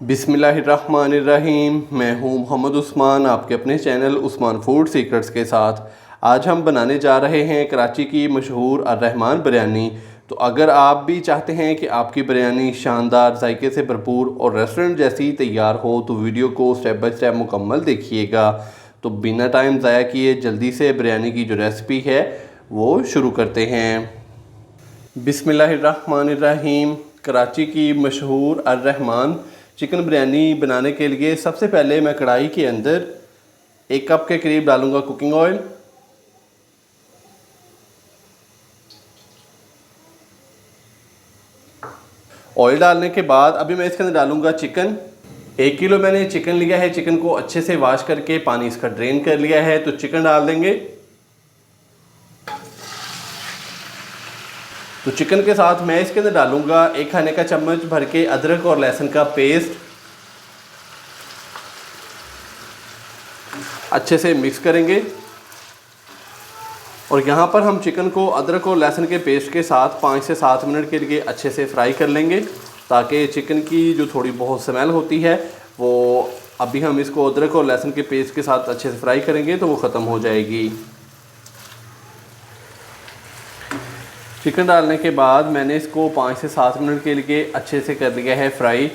बिस्मिल्लाहिर्रहमानिर्रहीम। मैं हूं मोहम्मद उस्मान, आपके अपने चैनल उस्मान फूड सीक्रेट्स के साथ। आज हम बनाने जा रहे हैं कराची की मशहूर अर्रहमान बिरयानी। तो अगर आप भी चाहते हैं कि आपकी बिरयानी शानदार, जायके से भरपूर और रेस्टोरेंट जैसी तैयार हो तो वीडियो को स्टेप बाय स्टेप मुकम्मल देखिएगा। तो बिना टाइम ज़ाया किए जल्दी से बिरयानी की जो रेसिपी है वो शुरू करते हैं। बिस्मिल्लाहिर्रहमानिर्रहीम। कराची की मशहूर अर्रहमान चिकन बिरयानी बनाने के लिए सबसे पहले मैं कढ़ाई के अंदर 1 कप के करीब डालूंगा कुकिंग ऑयल। ऑयल डालने के बाद अभी मैं इसके अंदर डालूंगा चिकन। 1 किलो मैंने चिकन लिया है। चिकन को अच्छे से वॉश करके पानी इसका ड्रेन कर लिया है। तो चिकन डाल देंगे। तो चिकन के साथ मैं इसके अंदर डालूंगा 1 खाने का चम्मच भर के अदरक और लहसुन का पेस्ट। अच्छे से मिक्स करेंगे और यहाँ पर हम चिकन को अदरक और लहसुन के पेस्ट के साथ 5 से 7 मिनट के लिए अच्छे से फ्राई कर लेंगे, ताकि चिकन की जो थोड़ी बहुत स्मेल होती है वो, अभी हम इसको अदरक और लहसुन के पेस्ट के साथ अच्छे से फ्राई करेंगे तो वो ख़त्म हो जाएगी। चिकन डालने के बाद मैंने इसको 5 से 7 मिनट के लिए अच्छे से कर लिया है फ्राई।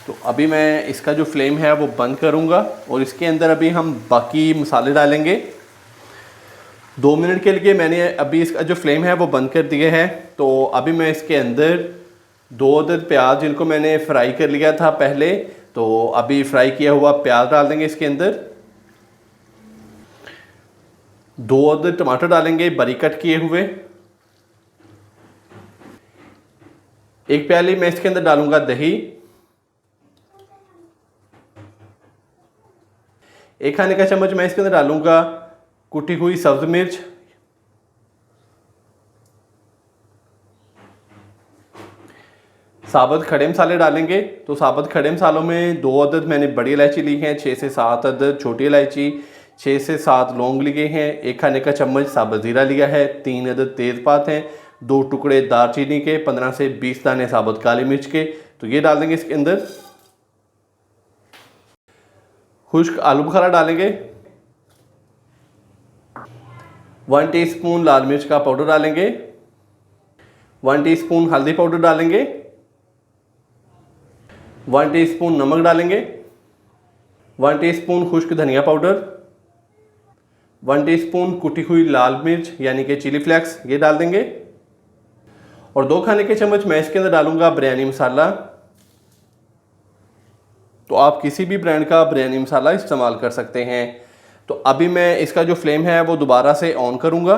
तो अभी मैं इसका जो फ्लेम है वो बंद करूँगा और इसके अंदर अभी हम बाकी मसाले डालेंगे। 2 मिनट के लिए मैंने अभी इसका जो फ्लेम है वो बंद कर दिया है। तो अभी मैं इसके अंदर 2 अदद प्याज, जिनको मैंने फ्राई कर लिया था पहले, तो अभी फ्राई किया हुआ प्याज डाल देंगे इसके अंदर। 2 अदद टमाटर डालेंगे बारीक कट किए हुए। 1 प्याली मैं इसके अंदर डालूंगा दही। 1 खाने का चम्मच मैं इसके अंदर डालूंगा कुटी हुई सब्ज मिर्च। साबुत खड़े मसाले डालेंगे। तो साबुत खड़े मसालों में 2 अदद मैंने बड़ी इलायची ली हैं, 6 से 7 अदद छोटी इलायची, 6 से 7 लौंग लिए हैं, 1 खाने का चम्मच साबुत ज़ीरा लिया है, 3 अदद तेज़पात हैं, 2 टुकड़े दालचीनी के, 15 से 20 दाने साबुत काली मिर्च के। तो ये डाल देंगे इसके अंदर। खुश्क आलू बुखारा डालेंगे। 1 टीस्पून लाल मिर्च का पाउडर डालेंगे। 1 टीस्पून हल्दी पाउडर डालेंगे। 1 टीस्पून नमक डालेंगे। 1 टीस्पून खुश्क धनिया पाउडर। 1 टीस्पून कुटी हुई लाल मिर्च यानी कि चिली फ्लेक्स, ये डाल देंगे। और 2 खाने के चम्मच मैं इसके अंदर डालूंगा बिरयानी मसाला। तो आप किसी भी ब्रांड का बिरयानी मसाला इस्तेमाल कर सकते हैं। तो अभी मैं इसका जो फ्लेम है वो दोबारा से ऑन करूंगा।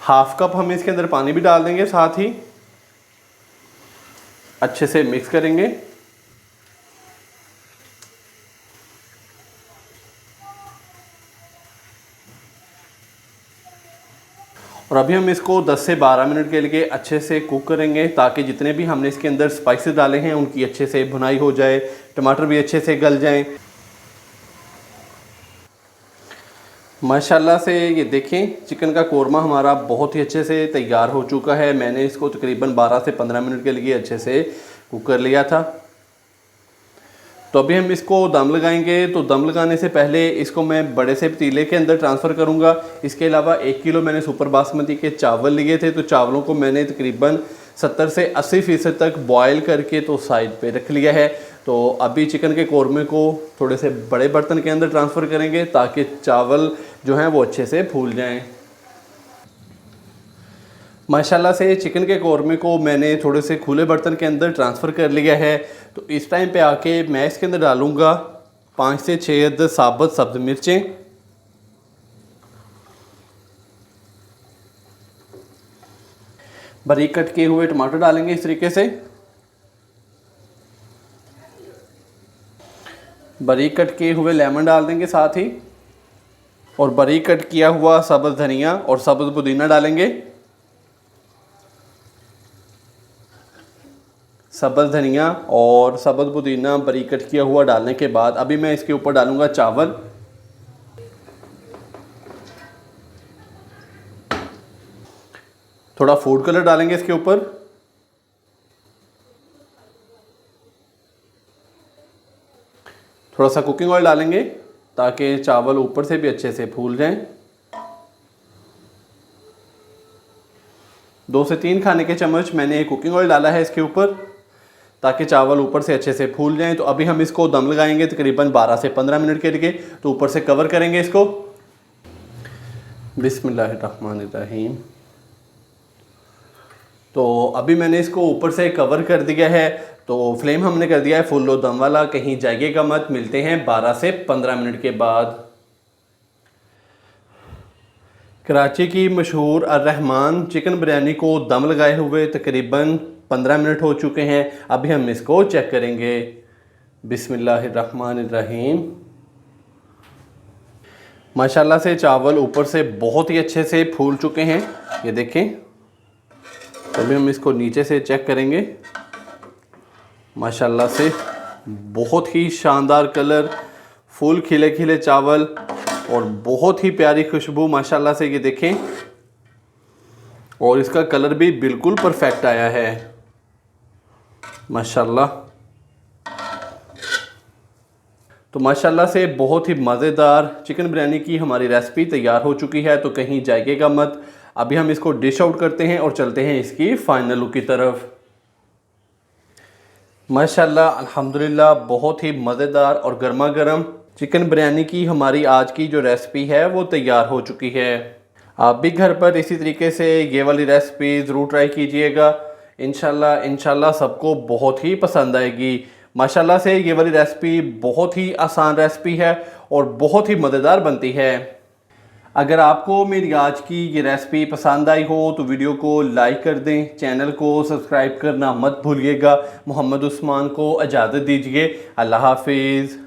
1/2 कप हम इसके अंदर पानी भी डाल देंगे साथ ही। अच्छे से मिक्स करेंगे। और अभी हम इसको 10 से 12 मिनट के लिए अच्छे से कुक करेंगे, ताकि जितने भी हमने इसके अंदर स्पाइसेस डाले हैं उनकी अच्छे से भुनाई हो जाए, टमाटर भी अच्छे से गल जाएं। माशाल्लाह से ये देखें, चिकन का कोरमा हमारा बहुत ही अच्छे से तैयार हो चुका है। मैंने इसको तकरीबन 12 से 15 मिनट के लिए अच्छे से कुक कर लिया था। तो अभी हम इसको दम लगाएंगे। तो दम लगाने से पहले इसको मैं बड़े से पतीले के अंदर ट्रांसफ़र करूंगा। इसके अलावा 1 किलो मैंने सुपर बासमती के चावल लिए थे। तो चावलों को मैंने तकरीबन 70 से 80% तक बॉयल करके तो साइड पे रख लिया है। तो अभी चिकन के कोरमे को थोड़े से बड़े बर्तन के अंदर ट्रांसफ़र करेंगे, ताकि चावल जो हैं वो अच्छे से फूल जाएँ। माशाल्लाह से चिकन के कोरमे को मैंने थोड़े से खुले बर्तन के अंदर ट्रांसफ़र कर लिया है। तो इस टाइम पे आके मैं इसके अंदर डालूँगा 5 से 6 अदद साबुत सब्ज़ मिर्चें। बारीक कट किए हुए टमाटर डालेंगे इस तरीके से। बारीक कट किए हुए लेमन डाल देंगे साथ ही। और बारीक कट किया हुआ सब्ज़ धनिया और सब्ज़ पुदीना डालेंगे। सब्ज़ धनिया और सब्ज़ पुदीना बारीक कट किया हुआ डालने के बाद अभी मैं इसके ऊपर डालूंगा चावल। थोड़ा फूड कलर डालेंगे इसके ऊपर। थोड़ा सा कुकिंग ऑयल डालेंगे ताकि चावल ऊपर से भी अच्छे से फूल जाएं। 2 से 3 खाने के चम्मच मैंने कुकिंग ऑयल डाला है इसके ऊपर ताकि चावल ऊपर से अच्छे से फूल जाएं। तो अभी हम इसको दम लगाएंगे तकरीबन 12 से 15 मिनट के लिए। तो ऊपर से कवर करेंगे इसको। बिस्मिल्लाहिर्रहमानिर्रहीम। तो अभी मैंने इसको ऊपर से कवर कर दिया है। तो फ्लेम हमने कर दिया है फुल लो दम वाला, कहीं जाइएगा मत। मिलते हैं 12 से 15 मिनट के बाद। कराची की मशहूर अर्रहमान चिकन बिरयानी को दम लगाए हुए तकरीबन 15 मिनट हो चुके हैं। अभी हम इसको चेक करेंगे। बिस्मिल्लाहिर्रहमानिर्रहीम। माशाल्लाह से चावल ऊपर से बहुत ही अच्छे से फूल चुके हैं, ये देखें। तो अभी हम इसको नीचे से चेक करेंगे। माशाल्लाह से बहुत ही शानदार कलर, फूल खिले खिले चावल और बहुत ही प्यारी खुशबू। माशाल्लाह से ये देखें, और इसका कलर भी बिल्कुल परफेक्ट आया है माशाल्लाह। तो माशाल्लाह से बहुत ही मज़ेदार चिकन बिरयानी की हमारी रेसिपी तैयार हो चुकी है। तो कहीं जाइएगा मत। अभी हम इसको डिश आउट करते हैं और चलते हैं इसकी फाइनल लुक की तरफ। माशाल्लाह अल्हम्दुलिल्लाह बहुत ही मज़ेदार और गर्मा गर्म चिकन बिरयानी की हमारी आज की जो रेसिपी है वो तैयार हो चुकी है। आप भी घर पर इसी तरीके से ये वाली रेसिपी ज़रूर ट्राई कीजिएगा। इंशाल्लाह सबको बहुत ही पसंद आएगी। माशाल्लाह से ये वाली रेसिपी बहुत ही आसान रेसिपी है और बहुत ही मज़ेदार बनती है। अगर आपको मेरी आज की ये रेसिपी पसंद आई हो तो वीडियो को लाइक कर दें, चैनल को सब्सक्राइब करना मत भूलिएगा। मोहम्मद उस्मान को इजाज़त दीजिए। अल्लाह हाफिज़।